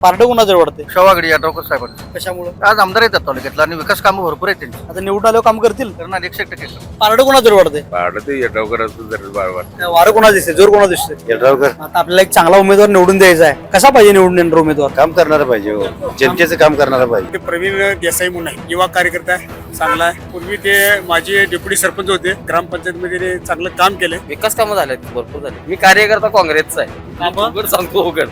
पारड कोणाजवळ वाढते? शवागडी यादवकर साहेबांचं. कशामुळे? आज आमदार येतात तालुक्यातला आणि विकास कामं भरपूर आहेत त्यांची. आता निवडून आल्यावर काम करतील? करणार 100% पारड कोणाजवळ वाढते? पाडते येटावकरांचं जर वाटतं वारं कोणा दिसते, जोर कोणा दिसते? येटावकर आता आपल्याला एक चांगला उमेदवार निवडून द्यायचा आहे. कसा पाहिजे निवडून येणार उमेदवार? काम करणारा पाहिजे हो. जनतेचं काम करणारा पाहिजे. ते प्रवीण देसाई म्हणून आहे, युवा कार्यकर्ता आहे, चांगला आहे. पूर्वी ते माझे डेप्युटी सरपंच होते ग्रामपंचायतमध्ये, ते चांगलं काम केले. विकास कामं झालेत भरपूर झाले. मी कार्यकर्ता काँग्रेसचा आहे. उघड सांगतो उघड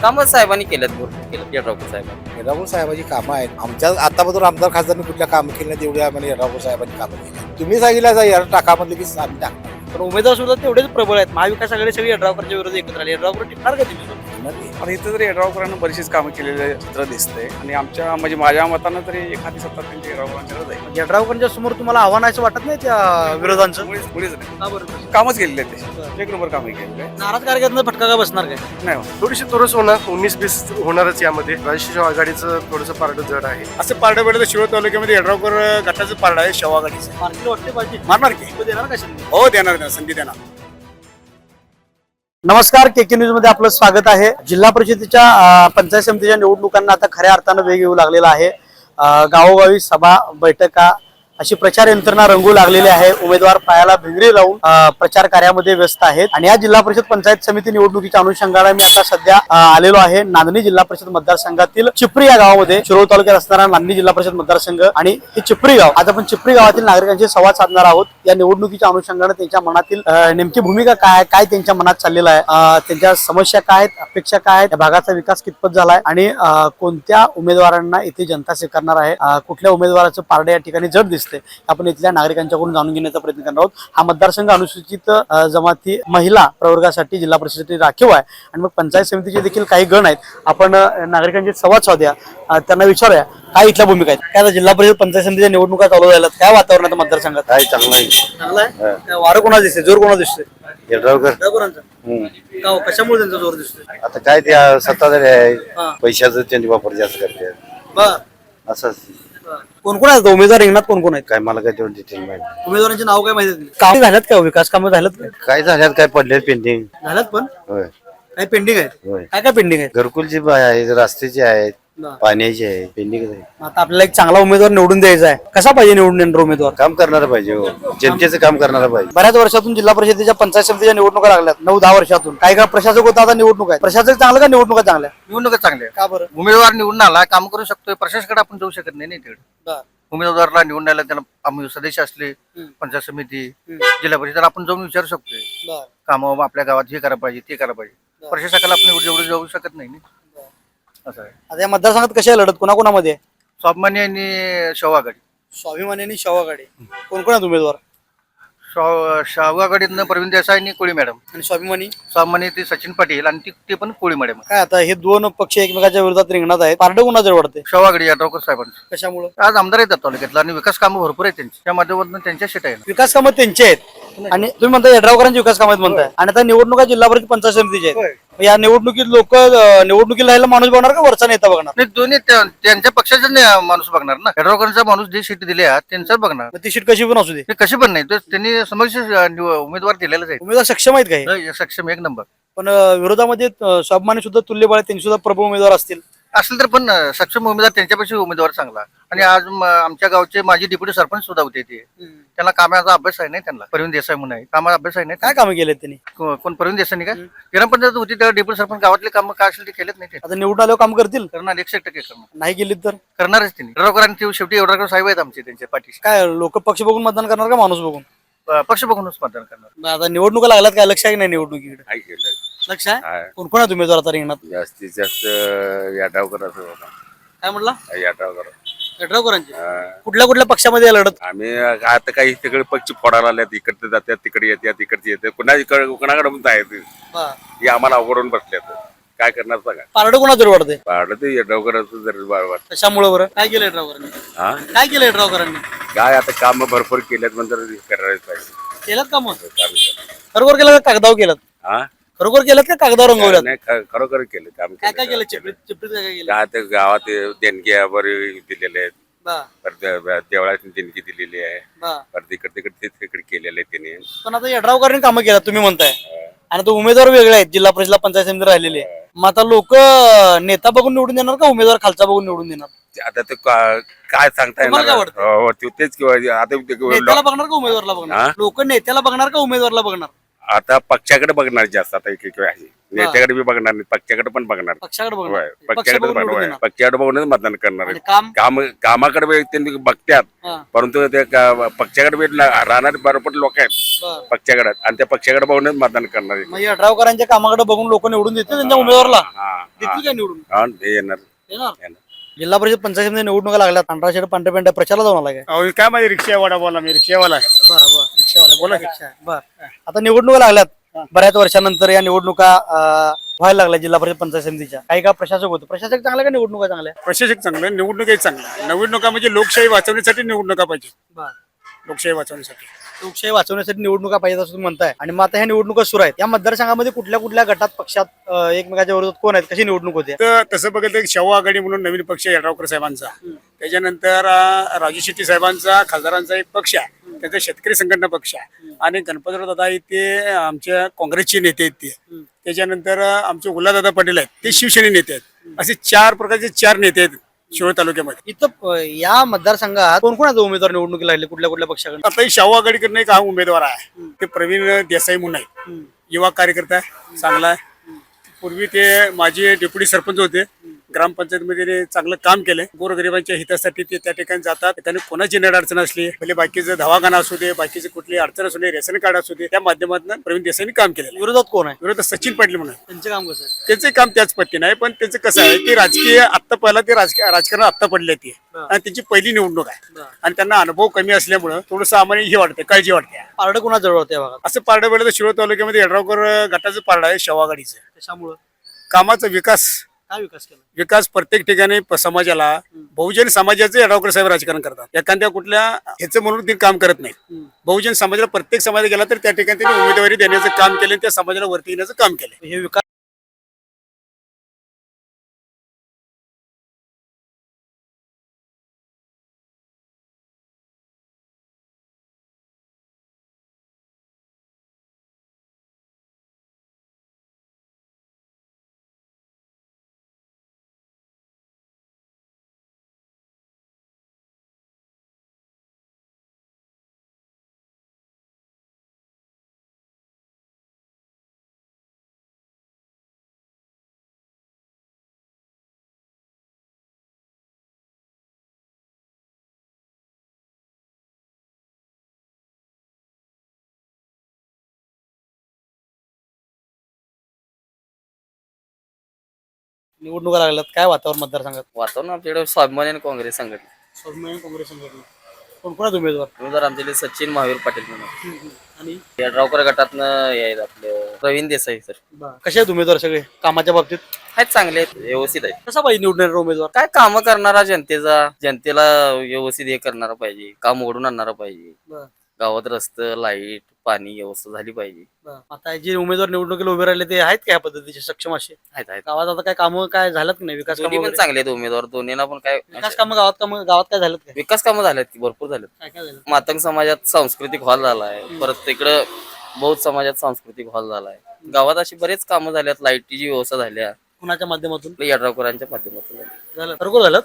कामं साहेबांनी केलेत, भरपूर केलं येड्रावकर साहेबांनी. येड्रावकर साहेबांची कामं आहेत. आमच्या आतापर्यंत आमदार खासदारांनी कुठल्या काम केलं नाही तेवढी आम्हाला येड्रावकर साहेबांनी कामं केली. तुम्ही सांगितलं यार टाका म्हटलं की आम्ही टाकतो. पण उमेदवार सुद्धा तेवढेच प्रबळ आहेत. महाविकास आघाडी सगळी यड्रावकरच्या विरोधात एकत्र आली. यड्रावकर टिकणार का तुम्ही? आता इथं तरी येड्रावकरांना बरीचशीच कामं केलेले चित्र दिसतंय आणि आमच्या म्हणजे माझ्या मतानं तरी एखादी सत्ता त्यांची येड्रावकरांच्याकडे जाईल. यड्रावकरांच्या समोर तुम्हाला आव्हान आहे असं वाटत नाही त्या विरोधांचं? मुळीच नाही. का बरं? कामच केलेले आहेत ते, एक नंबर कामं केलेले आहे. नाराज कार्यकर्त्यांना फटका का बसणार काय? नाही हो. थोडीशी थोडंच होणार, 19-20 होणारच यामध्ये. राष्ट्रीय आघाडीचं थोडंसं पारड जड आहे. असं पारडं बेडं शिरोळ तालुक्यामध्ये येड्रावकर गटाचं पारडं आहे, शवागाडीचं. मार्केट वाटते पाहिजे. मारणार की? तो देणार का संधी? हो देणार, संधी देणार. नमस्कार, केके न्यूज मध्ये आपलं स्वागत आहे. जिल्हा परिषदेच्या पंचायत समितीच्या निवडणुकांना आता खऱ्या अर्थानं वेग येऊ लागलेला आहे. गावोगावी सभा बैठका अशी प्रचार यंत्रणा रंगू लागलेली आहे. उमेदवार पायाला भिंगरी लावून प्रचार कार्यामध्ये व्यस्त आहेत. आणि या जिल्हा परिषद पंचायत समिती निवडणुकीच्या अनुषंगाने मी आता सध्या आलेलो आहे नांदणी जिल्हा परिषद मतदारसंघातील चिपरी या गावामध्ये. शिरोळ तालुक्यात असणारा नांदणी जिल्हा परिषद मतदारसंघ आणि हे चिपरी गाव. आज आपण चिपरी गावातील नागरिकांशी संवाद साधणार आहोत. या निवडणुकीच्या अनुषंगाने त्यांच्या मनातील नेमकी भूमिका काय त्यांच्या मनात चाललेलं आहे, त्यांच्या समस्या काय आहेत, अपेक्षा काय आहेत, या भागाचा विकास कितपत झालाय आणि कोणत्या उमेदवारांना इथे जनता स्वीकारणार आहे, कुठल्या उमेदवाराचं पारडे या ठिकाणी जड दिसते, आपण इथल्या नागरिकांच्याकडून जाणून घेण्याचा प्रयत्न करणार आहोत. हा मतदारसंघ अनुसूचित जमाती महिला प्रवर्गासाठी जिल्हा परिषदेसाठी राखीव आहे आणि मग पंचायत समितीचे देखील काही गण आहेत. आपण नागरिकांचे संवाद साधूया, त्यांना विचारूया काय इथल्या भूमिका आहेत. काय आता जिल्हा परिषद पंचायत समितीच्या निवडणुका चालू झाल्यात, काय वातावरण आहे मतदारसंघात? काय चांगलं आहे. चांगला आहे. वारं कोणा दिसते, जोर कोणा दिसते? येटावकर कशामुळे त्यांचा जोर दिसतोय? आता काय त्या सत्ताधारी आहे, पैशाचं त्यांची वापर जास्त करते बर, असं. कोण कोण आहेत उमेदवार रिंगणात? कोण कोण आहेत? काय मला काय तेवढं डिटेल माहिती. उमेदवारांचे नाव काय माहिती? काम झाल्यात का? विकास कामं झाल्यात काय? काय झाल्यात, काय पडले पेंडिंग. झाल्यात पण होय काय पेंडिंग आहेत? होय. काय काय पेंडिंग आहेत? घरकुलची आहेत, रस्त्याची आहेत, पाण्याची आहे, पेंडिंग आहे. आता आपल्याला एक चांगला उमेदवार निवडून द्यायचा आहे. कसा पाहिजे निवडून येणार उमेदवार? काम करणारा पाहिजे हो. जनतेचं काम करणारा पाहिजे. बऱ्याच वर्षातून जिल्हा परिषदेच्या पंचायत समितीच्या निवडणुका लागल्यात, 9-10 वर्षातून. काही का प्रशासक होता, आता निवडणूक आहे. प्रशासक चांगलं का निवडणुका चांगल्या? निवडणुका चांगल्या आहे. का बरं? उमेदवार निवडून आला, काम करू शकतोय, प्रशासकाकडे आपण जाऊ शकत नाही तिकडे. उमेदवाराला निवडून आला, त्याला आम्ही सदस्य असले पंचायत समिती जिल्हा परिषद आपण जाऊन विचारू शकतोय. कामं आपल्या गावात हे करायला पाहिजे, ते करायला पाहिजे. प्रशासकाला आपण एवढं जाऊ शकत नाही. असं आहे. आता या मतदारसंघात कशी आहे लढत, कोणाकोणामध्ये? स्वाभिमानी आणि शवागडी. स्वाभिमानी आणि शवागाडी. कोण कोण आहेत उमेदवार? शवागडीतनं प्रवीण देसाई आणि कोळी मॅडम. आणि स्वाभिमानी? स्वाभिमानी ते सचिन पाटील आणि ते पण कोळी मॅडम. काय आता हे दोन पक्ष एकमेकाच्या विरोधात रिंगणात आहेत. पारड कोणाजवळ वाढते? शवागडी यादवकर साहेबांचं. कशामुळे? आज आमदार येतात तालुक्यातला आणि विकास कामं भरपूर आहेत त्यांची. त्या माध्यमातून त्यांच्या शेट आहे. विकास कामं त्यांचे आहेत आणि तुम्ही म्हणता यड्रावकरांचे विकास कामं आहेत म्हणताय. आणि आता निवडणुका जिल्हा परिषद पंचायत समितीचे आहेत. या निवडणुकीत लोक निवडणुकीला राहायला माणूस बघणार का वरचा नेता बघणार? नाही, दोन्ही त्यांच्या पक्षाचा माणूस बघणार ना. यड्रावकरांचा माणूस जे सीट दिले त्यांचाच बघणार. मग ती सीट कशी पण असू दे, ते कशी पण नाही, तर त्यांनी समक्ष उमेदवार दिलेलेच आहे. उमेदवार सक्षम आहेत काही, सक्षम एक नंबर. पण विरोधामध्ये स्वाभिमानी सुद्धा तुल्यबळ आहेत, त्यांनी सुद्धा प्रबळ उमेदवार असतील. असेल तर पण सक्षम उमेदवार त्यांच्यापेक्षा उमेदवार चांगला. आणि आज आमच्या गावचे माजी डेप्युटी सरपंच सुद्धा होते. ते त्यांना कामाचा अभ्यास आहे नाही. त्यांना प्रवीण देसाई म्हणून आहे, कामाचा अभ्यास आहे नाही. काय कामं केलेत त्यांनी? कोण प्रवीण देसाई का ग्रामपंचायत होती तेव्हा डेप्युटी सरपंच गावातले कामं काय असेल ते केलेत नाही. ते आता निवडून आल्यावर काम करतील? करणार 100% करणार. नाही केलीत तर करणारच त्यांनी. यड्रावकरांची शेवटी यड्रावकर साहेब आहेत आमचे, त्यांच्या पाठीशी. काय लोक पक्ष बघून मतदान करणार का माणूस बघून? पक्ष बघूनच मतदान करणार. आता निवडणुका लागल्यात, काय लक्ष आहे की नाही निवडणुकीकडे? काय केलं लक्ष आहे. कोण कोण आहेत उमेदवार आता रिंगणात? जास्तीत जास्त येटावकर असं होता. काय म्हटला? येटावकर यड्रावकरांची. कुठल्या कुठल्या पक्षामध्ये आहे लढत? आम्ही आता काही तिकडे पक्ष फोडायला आल्यात, इकडे जातात, तिकडे येतात, इकडचे येतात, कुणाकडे पण जायचं. हे आम्हाला अवघडून बसल्यात. काय करणार सांगा. पारड कोणाजवळ वाढते? पाडलं ते येटावकरांचं जर वाटतं. कशामुळे बरं? काय केलं यड्रावकरांनी? हा काय केलं यड्रावकरांनी? काय आता काम भरपूर केल्यात म्हणतात, करायलाच पाहिजे. केलं का मग? खरोखर केलं का कागदावर केलं? हा खरोखर केलं का कागदावर रंगवलं? नाही, खरोखर केलं काम. काय काय केलं? चिपरीत चिपरीत काय काय केलं? काय ते गावात देणग्या बरे दिलेले आहेत, बा, देवळाची देणगी दिलेली आहे, बा. परत तिकडे केलेले आहे त्यांनी. पण आता यड्रावकरांनी कामं केलं तुम्ही म्हणताय, आणि तो उमेदवार वेगळे आहेत, जिल्हा परिषदला पंचायत समिती राहिलेले. मग आता लोक नेता बघून निवडून देणार का उमेदवार खालचा बघून निवडून देणार? आता ते काय सांगता तुम्हाला काय वाटतं? हो, तेच किंवा आता नेत्याला बघणार का उमेदवारला बघणार? हा? लोक नेत्याला बघणार का उमेदवारला बघणार? आता पक्षाकडे बघणार जास्त. आता एक आहे नेत्याकडे बी बघणार नाही, पक्षाकडे पण बघणार. पक्षाकडे होय, बघणार. पक्ष पक्षाकडे बघून निवडून बघणार. देणार. पक्षाकडे बघूनच मतदान करणार आणि आहे. काम कामाकडे बी त्यांनी बघतात, हा, परंतु ते पक्षाकडे बी राहणारे बरोबर लोक आहेत बरं. पक्षाकडे, आणि त्या पक्षाकडे बघूनच मतदान करणार आहे. मग यड्रावकरांच्या कामाकडे बघून लोक निवडून देतील त्यांच्या उमेदवारला. हा, हा, देतील काय निवडून? हा, हे येणार. देणार. जिल्हा परिषद पंचायत समिती निवडणुका लागल्यात. पांढरा शर्ट पांढऱ्या पेंट्या प्रचारला जाऊन आला काय? अहो काय माझी रिक्षावाला बोला, मी रिक्षावाला आहे. रिक्षावाला बोला की. बरं. आता निवडणुका लागल्यात. बऱ्याच वर्षानंतर या निवडणुका व्हायला लागल्या जिल्हा परिषद पंचायत समितीच्या. काही का प्रशासक होतो. प्रशासक चांगला का निवडणुका चांगल्या? प्रशासक चांगलं, निवडणुकाही चांगलं. निवडणुका म्हणजे लोकशाही वाचवण्यासाठी निवडणुका पाहिजे. लोकशाही वाचवण्यासाठी लोकशाही वाचवण्यासाठी निवडणुका पाहिजे असं तुम्ही म्हणताय. आणि मग आता ह्या निवडणुका सुरू आहेत. या मतदारसंघामध्ये कुठल्या कुठल्या गटात पक्षात एकमेकाच्या विरोधात कोण आहेत? कशी निवडणूक होते? तर तसं बघितलं की शाहू आघाडी म्हणून नवीन पक्ष आहे यड्रावकर साहेबांचा. त्याच्यानंतर राजू शेट्टी साहेबांचा, खासदारांचा एक पक्ष आहे, त्यांचा शेतकरी संघटना पक्ष आहे. आणि गणपतराव दादा ते आमच्या काँग्रेसचे नेते आहेत ते. त्याच्यानंतर आमचे उल्हादादा पाटील आहेत, ते शिवसेने नेते आहेत. असे 4 प्रकारचे 4 नेते आहेत शिरोळ तालुक्यामध्ये. इथं या मतदारसंघात कोण कोणाचा उमेदवार निवडणुकीला लागले? कुठल्या कुठल्या पक्षाकडे? आता ही शाहू आघाडीकडनं एक हा उमेदवार आहे, ते प्रवीण देसाई म्हणून आहे. युवा कार्यकर्ता आहे, चांगला आहे. पूर्वी ते माझे डेप्युटी सरपंच होते. ग्रामपंचायतमध्ये ते चांगलं काम केलंय. गोरगरिबांच्या हितासाठी ते त्या ठिकाणी जातात. त्यांनी कोणाची नेड अडचण असली, पहिले बाकीचं दवाखाना असू दे, बाकीची कुठली अडचण असू दे, रेशन कार्ड असू दे, त्या माध्यमातून प्रवीण देसाईंनी काम केलेलं. विरोधात कोण आहे? विरोधात सचिन पाटील म्हणून आहे. त्यांचं काम कसं आहे? त्यांचे काम त्याच पट्टीने आहे, पण त्यांचं कसं आहे की राजकीय आत्ता पहिला ते राजकारणात आत्ता पडले ते, आणि त्यांची पहिली निवडणूक आहे. आणि त्यांना अनुभव कमी असल्यामुळं थोडंसं आम्हाला हे वाटतं, काळजी वाटते. पारड कोणा जवळ होते बघा? असं पारडं वेळेला शिरोळ तालुक्यामध्ये यड्रावकर गटाचं पारडं आहे, शाहू आघाडीचं. त्याच्यामुळं कामाचा विकास काय विकास केला? विकास प्रत्येक ठिकाणी समाजाला, बहुजन समाजाचं यड्रावकर साहेब राजकारण करतात. एखाद्या कुठल्या ह्याचं म्हणून ते काम करत नाही. बहुजन समाजाला, प्रत्येक समाजात गेला तर त्या ठिकाणी त्यांनी उमेदवारी देण्याचं काम केलं, त्या समाजाला वरती येण्याचं काम केलं. हे विकास निवडणुका लागल्यात. काय वातावरण मतदारसंघात? वातावरण आमच्याकडे स्वाभिमानी आणि काँग्रेस संघटना. स्वाभिमानी काँग्रेस संघटना. कोण कोणाचे उमेदवार? उमेदवार आमच्याकडे सचिन महावीर पाटील म्हणून. आणि यड्रावकर गटातनं यायला आपलं प्रवीण देसाई सर. कसे आहेत उमेदवार सगळे कामाच्या बाबतीत? आहेत, चांगले आहेत, व्यवस्थित आहेत. कसा पाहिजे निवडणारा उमेदवार? काय कामं करणारा, जनतेला व्यवस्थित हे करणारा पाहिजे, काम ओढून आणणारा पाहिजे. गावात रस्ते, लाईट, पाणी व्यवस्था झाली पाहिजे. आता जे उमेदवार निवडणुकीला उभे राहिले ते आहेत काय पद्धतीचे सक्षम असे? आहेत आहेत. गावात आता काय कामं काय झालं की नाही? विकास दोन्ही कामं पण चांगले आहेत उमेदवार, दोन्हीला पण काय विकास कामं गावात काय झालं काय? विकास कामं झालेत की भरपूर झालेत. काय काय झालं? मातंग समाजात सांस्कृतिक हॉल झालाय, परत इकडं बौद्ध समाजात सांस्कृतिक हॉल झालाय. गावात अशी बरेच कामं झाल्यात, लाईटीची व्यवस्था झाल्या, कुणाच्या माध्यमातून यड्रावकरांच्या माध्यमातून झाली. झालं? खरोखर झालं?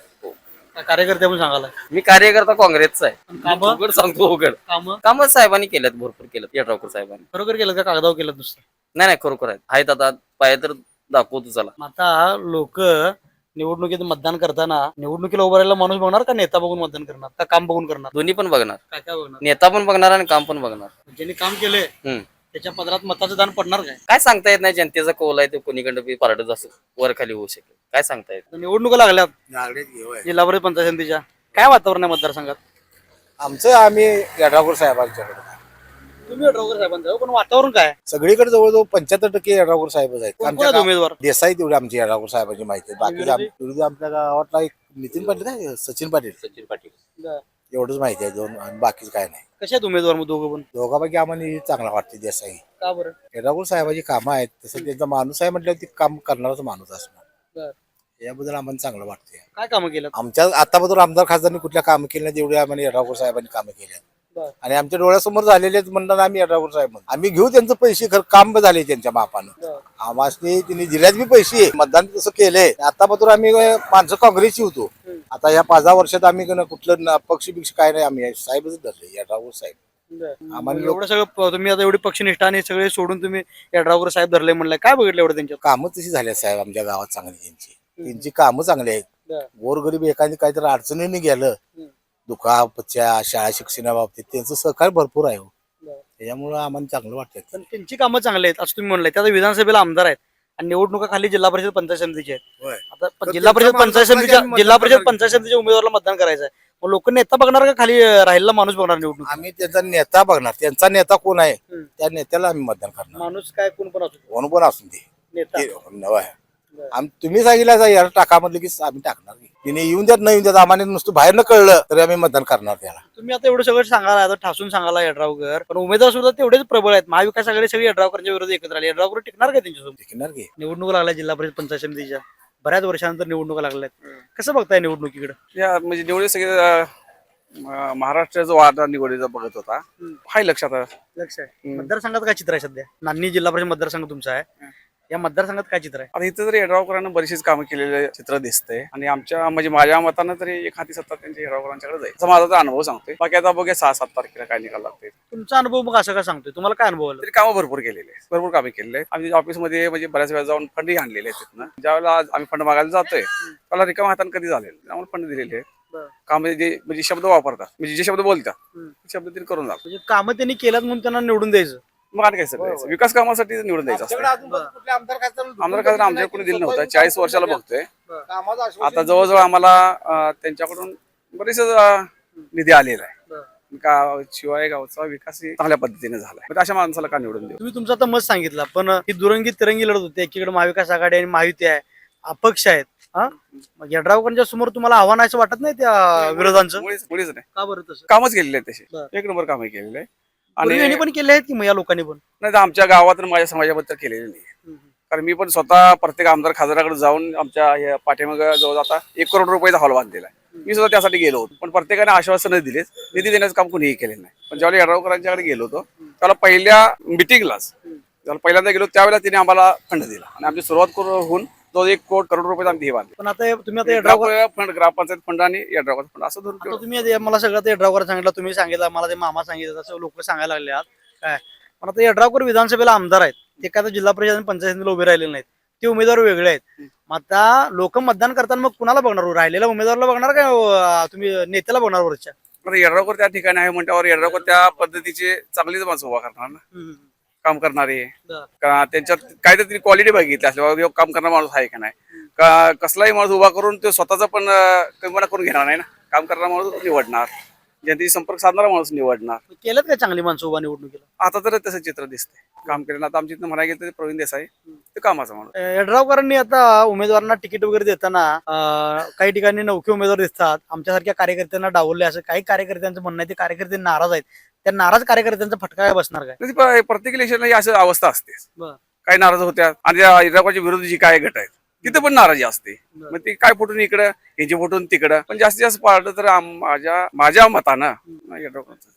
कार्यकर्ते आपण सांगायला मी कार्यकर्ता काँग्रेसचा आहे. कामं? उघड सांगतो, उघड कामं साहेबांनी केल्यात, भरपूर केलं यड्रावकर साहेबांनी. खरोखर केलं का कागदावर केलं नुसतं? नाही खरोखर आहेत. आता पाहिजे तर दाखवतो चला. आता लोक निवडणुकीत मतदान करताना निवडणुकीला उभा राहिला माणूस बघणार का नेता बघून मतदान करणार का काम बघून करणार? दोन्ही पण बघणार, काय काय बघणार? नेता पण बघणार आणि काम पण बघणार. ज्यांनी काम केले त्याच्या पदरात मताचं दान पडणार काय? काय सांगता येत नाही, जनतेचा कौल आहे ते कोणीकडे पारड जास्त वर खाली होऊ शकेल, काय सांगता येत. निवडणुका लागल्यात जिल्हा परिषद पंचायत समितीच्या. काय वातावरण आहे मतदारसंघात? आमचं आम्ही यड्रावकर साहेबांच्याकडे. तुम्ही यड्रावकर साहेबांचं, पण वातावरण काय? सगळीकडे जवळजवळ 75% यड्रावकर साहेबच आहेत. कोण कोण आहेत उमेदवार? देसाई तेवढी आमची यड्रावकर साहेबांची माहिती आहे. बाकी विरोधी? विरोधी आमच्या गावातला एक नितीन पाटील आहे, सचिन पाटील एवढंच माहिती आहे. दोन आणि बाकीच काय नाही. कसे आहेत उमेदवार मग दोघं पण? दोघांपैकी आम्हाला चांगला वाटते देसाई. का बरं? यड्रावकर साहेबांची कामं आहेत, तसं त्यांचा माणूस आहे म्हटल्यावर ते काम करणाराच माणूस असणार. याबद्दल आम्हाला चांगलं वाटते. काय कामं केलं? आमच्या आतापर्यंत आमदार खासदारांनी कुठल्या कामं केली नाही तेवढी आम्हाला यड्रावकर साहेबांनी कामं केली. आणि आमच्या डोळ्यासमोर झालेले म्हणतात आम्ही यड्रावकर साहेब म्हणून. आम्ही घेऊ त्यांचं पैसे खरं काम झाले त्यांच्या मापानं. आम्हाला त्यांनी दिल्यात बी पैसे मतदान तसं केलंय. आतापासून आम्ही माणसं काँग्रेसची होतो. आता या 5 वर्षात आम्ही कुठलं पक्ष बिक्ष काय नाही, आम्ही साहेबच धरले यड्रावकर साहेब. आम्हाला एवढं सगळं तुम्ही आता एवढी पक्षनिष्ठा आणि सगळे सोडून तुम्ही यड्रावकर साहेब धरले म्हणलं, काय बघितलं एवढं त्यांच्या? कामं तशी झाली साहेब आमच्या गावात चांगली त्यांची कामं चांगली आहेत. गोरगरीब एखादी काहीतरी अडचणीने गेलं दुखापतच्या शाळा शिक्षणाबाबतीत त्यांचं सहकार्य भरपूर आहे हो. त्याच्यामुळं आम्हाला चांगलं वाटतं. पण त्यांची कामं चांगली आहेत असं तुम्ही म्हणलं. त्यात विधानसभेला आमदार आहेत आणि निवडणुका खाली जिल्हा परिषद पंचायत समितीची आहेत. आता जिल्हा परिषद पंचायत समितीच्या उमेदवाराला मतदान करायचं आहे. मग लोक नेता बघणार का खाली राहिलेला माणूस बघणार निवडणूक? आम्ही त्यांचा नेता बघणार. त्यांचा नेता कोण आहे त्या नेत्याला आम्ही मतदान करणार. माणूस काय कोण पण असू कोण पण असून ते नेता. तुम्ही सांगितलं यार टाका म्हटलं की आम्ही टाकणार. तिने येऊन द्यात नाही येऊन द्यात आम्हाला नुसतं बाहेर न कळलं तरी आम्ही मतदान करणार त्याला. तुम्ही आता एवढं सगळं सांगायला आता ठासून सांगायला यड्रावकर, पण उमेदवार सुद्धा तेवढेच प्रबळ आहेत. महाविकास आघाडी सगळी यड्रावकरच्या विरोधात एकत्र आली. यड्रावकर टिकणार का त्यांच्यासोबत? टिकणार की. निवडणुका लागल्या जिल्हा परिषद पंचायत समितीच्या, बऱ्याच वर्षानंतर निवडणुका लागल्या. कसं बघताय निवडणुकीकडे? या म्हणजे निवडे सगळे महाराष्ट्राचा वाटा निवडीचा बघत होता. हाय लक्षात लक्ष आहे. मतदारसंघात काय चित्र आहे सध्या? नान्नी जिल्हा परिषद मतदारसंघ तुमचा आहे. या मतदारसंघात काय चित्र आहे? आता इथं तरी यड्रावकरांना बरीचशीच कामं केलेले चित्र दिसतंय आणि आमच्या म्हणजे माझ्या मतानं तरी एक हाती सत्ता त्यांच्या यड्रावकरांच्याकडे जाईल, असा माझा तर अनुभव सांगतोय. बाकी आता बघूया 6-7 तारखेला काय निकाल लागतोय. तुमचा अनुभव मग असं का सांगतोय? तुम्हाला काय अनुभव आला? तरी कामं भरपूर केलेले आहेत, भरपूर कामे केलेले आहेत. आम्ही ऑफिसमध्ये म्हणजे बऱ्याच वेळा जाऊन फंडही आणलेले आहेत तिथनं. ज्यावेळेला आम्ही फंड मागायला जातोय त्याला रिकामा हाताने कधी झाले आम्हाला फंड दिलेले आहेत. काम म्हणजे शब्द वापरतात, म्हणजे जे शब्द बोलतात ते शब्द त्यांनी करून जातात. म्हणजे कामं त्यांनी केल्यात म्हणून त्यांना निवडून द्यायचं. मग आणि काय सगळं विकास कामासाठी निवडून द्यायचं असतं. आमदार खासदार आमच्या कोणी दिलं नव्हतं. 40 वर्षाला बघतोय. आता जवळजवळ आम्हाला त्यांच्याकडून बरेच निधी आलेला आहे. शिवाय गावचा विकास चांगल्या पद्धतीने झालाय. अशा माणसाला का निवडून देऊ? तुम्ही तुमचं आता मत सांगितलं, पण ही दुरंगी तिरंगी लढत होती. एकीकडे महाविकास आघाडी आणि महायुती आहे, अपक्ष आहेत. मग यड्रावकरांच्या समोर तुम्हाला आव्हान असं वाटत नाही त्या विरोधांचं? मुळीच नाही. का बरं तसं? कामच केलेले आहेत तसे, 1 नंबर कामं केलेले आहे. आणि यांनी पण केले आहेत की मग या लोकांनी पण? नाही तर आमच्या गावात माझ्या समाजाबद्दल केलेले नाही. कारण मी पण स्वतः प्रत्येक आमदार खासदाराकडे जाऊन आमच्या पाठीमाग जवळ आता 1 करोड रुपयाचा हॉल बांधलेला आहे. मी सुद्धा त्यासाठी गेलो होतो, पण प्रत्येकाने आश्वासनं दिलेच, निधी देण्याचं काम कोणीही केलेलं नाही. पण ज्यावेळेला यड्रावकरांच्याकडे गेलो होतो त्याला पहिल्या मिटिंगलाच ज्याला पहिल्यांदा गेलो त्यावेळेला तिने आम्हाला फंड दिला आणि आमची सुरुवात करून जो 1 करोड रुपये आम्ही हे बांधले. पण आता तुम्ही आता यड्रावकर फंड ग्रामपंचायत फंड आणि यड्रावकर फंड असं धरून आता तुम्ही मला सगळं ते यड्रावकर सांगितलं, तुम्ही सांगितलं, मला ते मामा सांगितलं, असं लोक सांगायला लागले आहात काय. पण आता यड्रावकर विधानसभेला आमदार आहेत, ते काय जिल्हा परिषद आणि पंचायत समितीला उभे राहिलेले नाहीत, ते उमेदवार वेगळे आहेत. मग आता लोक मतदान करताना मग कुणाला बघणार? राहिलेल्या उमेदवाराला बघणार का तुम्ही नेत्याला बघणार वरच्या? यड्रावकर त्या ठिकाणी आहे म्हणल्यावर यड्रावकर त्या पद्धतीचे चांगलीच माणसं उभा करणार ना, काम करणारे. त्यांच्यात काहीतरी क्वालिटी बघितली असल्यावर काम करणारा माणूस आहे का नाही, का कसलाही माणूस उभा करून तो स्वतःचा पण कमीपणा करून घेणार नाही ना. काम करणारा माणूस निवडणार, जनतेशी संपर्क साधणारा माणूस निवडणार. केलं काय चांगली माणसं उभा निवडणुकीला? आता तर तसं चित्र दिसतंय काम केलं. आता आमच्या इथं म्हणायला गेलं तर प्रवीण देसाई ते कामाचा माणूस. यड्रावकरांनी आता उमेदवारांना तिकीट वगैरे देताना काही ठिकाणी नौके उमेदवार दिसतात, आमच्यासारख्या कार्यकर्त्यांना डावलले असं काही कार्यकर्त्यांचं म्हणणं आहे. ते कार्यकर्ते नाराज आहेत, त्या नाराज कार्यकर्त्यांचा फटका काय बसणार काय? प्रत्येक इलेक्शनला ही अशी अवस्था असते. काही नाराज होत्या आणि यड्रावकरच्या विरोधी जी काय गट आहेत तिथे पण नाराजी असते. मग ती काय फुटून इकडं, यांची फुटून तिकडं. पण जास्तीत जास्त पाळलं तर माझ्या मतानं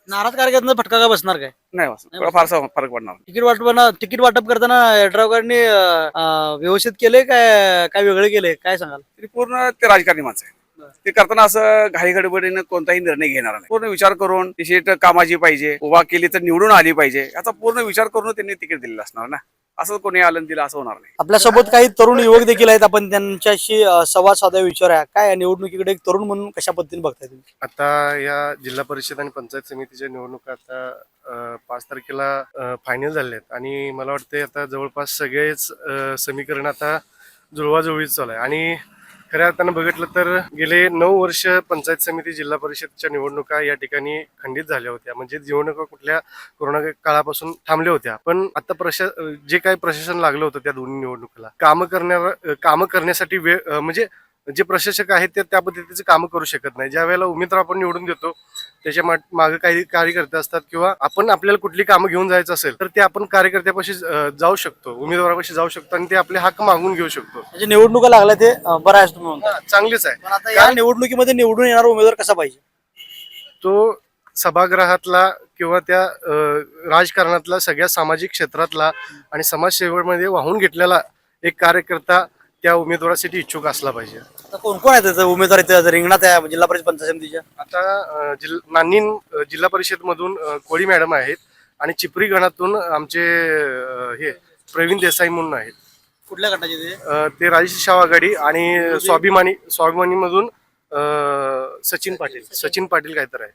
नाराज कार्यकर्त्यांचा फटका काय बसणार काय? नाही बसणार, फारसा फरक पडणार. तिकीट वाटप करताना यड्रावकरांनी व्यवस्थित केले काय वेगळे केले काय सांगाल? पूर्ण ते राजकारणी माणसं आहे. ते करताना असं घाई गडबडीनं कोणताही निर्णय घेणार नाही. पूर्ण विचार करून ती सीट कामाची पाहिजे, उभा केली तर निवडून आली पाहिजे, याचा पूर्ण विचार करून त्यांनी तिकीट दिलेलं असणार ना. असं कोणी आलं दिलं असं होणार नाही. आपल्यासोबत काही तरुण युवक देखील आहेत, आपण त्यांच्याशी संवाद साधा विचारूया. काय निवडणुकीकडे एक तरुण म्हणून कशा पद्धतीने बघताय तुम्ही? आता या जिल्हा परिषद आणि पंचायत समितीच्या निवडणुका आता 5 तारखेला फायनल झाल्या आहेत आणि मला वाटतं आता जवळपास सगळेच समीकरण आता जुळवाजुळवीच चालू आहे. आणि खऱ्या अर्थानं बघितलं तर गेले 9 वर्ष पंचायत समिती जिल्हा परिषदच्या निवडणुका या ठिकाणी खंडित झाल्या होत्या. म्हणजे निवडणुका कुठल्या कोरोना काळापासून थांबल्या होत्या. पण आता जे काही प्रशासन लागलं होतं त्या दोन्ही निवडणुकीला कामं करण्यासाठी म्हणजे जे प्रशासक आहेत ते त्या पद्धतीचे कामं करू शकत नाही. ज्या वेळेला उमेदवार आपण निवडून देतो त्याच्या मागे काही कार्यकर्ते असतात किंवा आपण आपल्याला कुठली कामं घेऊन जायचं असेल तर ते आपण कार्यकर्त्यापाशी जाऊ शकतो, उमेदवारापाशी जाऊ शकतो आणि ते आपले हक्क मागून घेऊ शकतो. म्हणजे निवडणुका लागल्या ते बरं आहे तुम्ही म्हणता? चांगलीच आहे. पण आता या निवडणुकीमध्ये निवडून येणारा उमेदवार कसा पाहिजे? तो सभागृहातला किंवा त्या राजकारणातला सगळ्या सामाजिक क्षेत्रातला आणि समाजसेवेमध्ये वाहून घेतलेला एक कार्यकर्ता त्या उमेदवारासाठी इच्छुक असला पाहिजे. आता कोण कोण आहे त्याचं उमेदवार इथं रिंगणात आहे जिल्हा परिषद पंचायत समितीच्या? आता नांदीन जिल्हा परिषद मधून कोळी मॅडम आहेत आणि चिपरी गणातून आमचे हे प्रवीण देसाई म्हणून आहेत. कुठल्या गटाचे ते? ते राजश्री शाह आघाडी आणि स्वाभिमानी मधून सचिन पाटील काहीतरी आहे.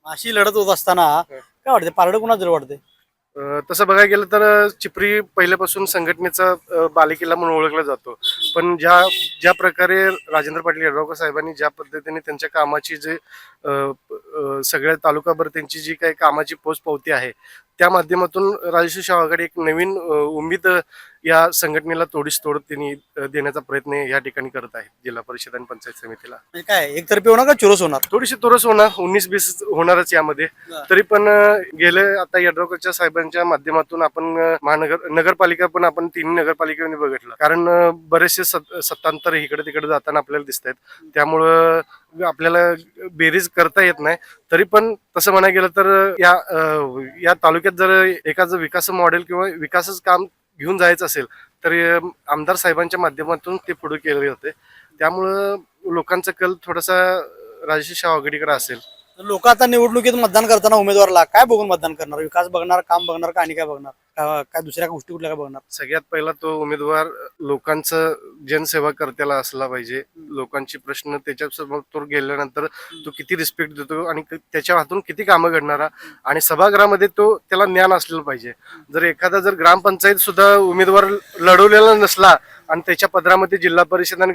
अशी लढत होत असताना काय वाटते पारडं कुणाचं जर वाटते? तसं बघायला गेलं तर चिपरी पहिल्यापासून संघटनेचा बालेकिल्ला म्हणून ओळखला जातो. पण ज्या प्रकारे राजेंद्र पाटील यड्रावकर साहेबांनी ज्या पद्धतीने त्यांच्या कामाची जे सगळ्या तालुकाभर त्यांची जी काही कामाची पोचपावती आहे त्या माध्यमातून राजश्री शाह आघाडी एक नवीन उमेद या संघटनेला तोडीस तोड त्यांनी देण्याचा प्रयत्न या ठिकाणी करत आहे जिल्हा परिषद आणि पंचायत समितीला. म्हणजे काय एकतर्फी होणार का चुरस होणार? थोडीशी तोरस होणार, 19-20 होणारच यामध्ये. तरी पण गेले आता यड्रावकरच्या साहेबांच्या माध्यमातून आपण नगरपालिका पण आपण 3 नगरपालिकेमध्ये बघितलं, कारण बरेचसे सत्तांतर इकडे तिकडे जाताना आपल्याला दिसत आहेत. त्यामुळं आपल्याला बेरीज करता येत नाही. तरी पण तसं म्हणायला गेलं तर या तालुक्यात जर एखादं विकास मॉडेल किंवा विकासाचं काम घेऊन जायचं असेल तर आमदार साहेबांच्या माध्यमातून ते पुढे केले होते. त्यामुळं लोकांचा कल थोडासा राजश्री शाह आघाडीकडे असेल. लोक आता निवडणुकीत मतदान करताना उमेदवाराला काय बघून मतदान करणार? विकास बघणार, काम बघणार का आणि काय बघणार? काय दुसऱ्या गोष्टी कुठल्या काय बघणार? सगळ्यात पहिला तो उमेदवार लोकांचं जनसेवा करत्याला असला पाहिजे. लोकांचे प्रश्न त्याच्यासमोर तो गेल्यानंतर तो किती रिस्पेक्ट देतो आणि त्याच्या हातून किती कामं घडणारा आणि सभागृहामध्ये तो त्याला ज्ञान असलेलं पाहिजे. जर ग्रामपंचायत सुद्धा उमेदवार लढवलेला नसला आणि त्याच्या पदरामध्ये जिल्हा परिषद आणि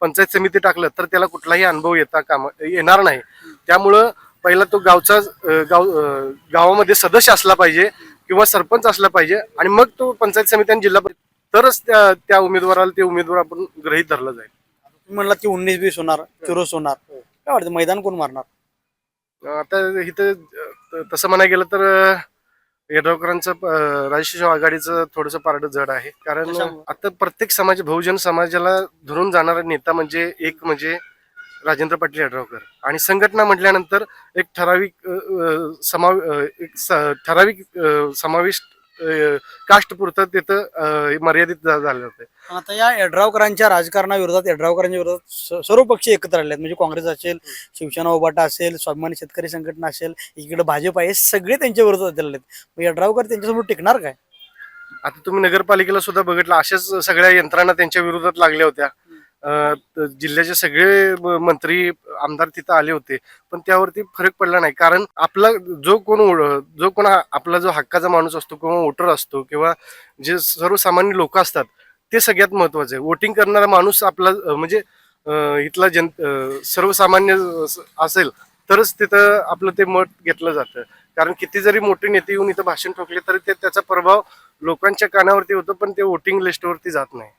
पंचायत समिती टाकलं तर त्याला कुठलाही अनुभव येणार नाही. त्यामुळं पहिला तो गावामध्ये सदस्य असला पाहिजे किंवा सरपंच असला पाहिजे आणि मग तो पंचायत समिती आणि जिल्हा परिषद तरच त्या उमेदवाराला ते उमेदवार आपण गृहीत धरला जाईल. तुम्ही म्हणला की 19-20 होणार, चुरस होणार, काय वाटतं मैदान कोण मारणार? आता इथं तसं म्हणायला गेलं तर यड्रावकरांचं राजश्री शाह आघाडीचं थोडंसं पारडं जड आहे. कारण आता प्रत्येक बहुजन समाजाला धरून जाणारा नेता म्हणजे राजेंद्र पाटील यड्रावकर आणि संघटना म्हटल्यानंतर एक ठराविक समाविष्ट कास्ट पुरतं तिथं मर्यादित झाले होते. आता या यड्रावकरांच्या राजकारणाविरोधात यड्रावकरांच्या विरोधात सर्व पक्ष एकत्र आले आहेत. म्हणजे काँग्रेस असेल, शिवसेना उभाटा असेल, स्वाभिमानी शेतकरी संघटना असेल, इकडे भाजप आहे, सगळे त्यांच्या विरोधात आलेले आहेत. यड्रावकर त्यांच्यासमोर टिकणार काय? आता तुम्ही नगरपालिकेला सुद्धा बघितलं, अशाच सगळ्या यंत्रणा त्यांच्या विरोधात लागल्या होत्या. जिल्ह्याचे सगळे मंत्री आमदार तिथं आले होते पण त्यावरती फरक पडला नाही. कारण आपला जो कोण आपला जो हक्काचा माणूस असतो किंवा वोटर असतो किंवा जे सर्वसामान्य लोक असतात ते सगळ्यात महत्वाचं आहे. वोटिंग करणारा माणूस आपला म्हणजे इथला सर्वसामान्य असेल तरच तिथं आपलं ते मत घेतलं जातं. कारण किती जरी मोठे नेते येऊन इथं भाषण ठोकले तरी त्याचा प्रभाव लोकांच्या कानावरती होतो पण ते वोटिंग लिस्टवरती जात नाही.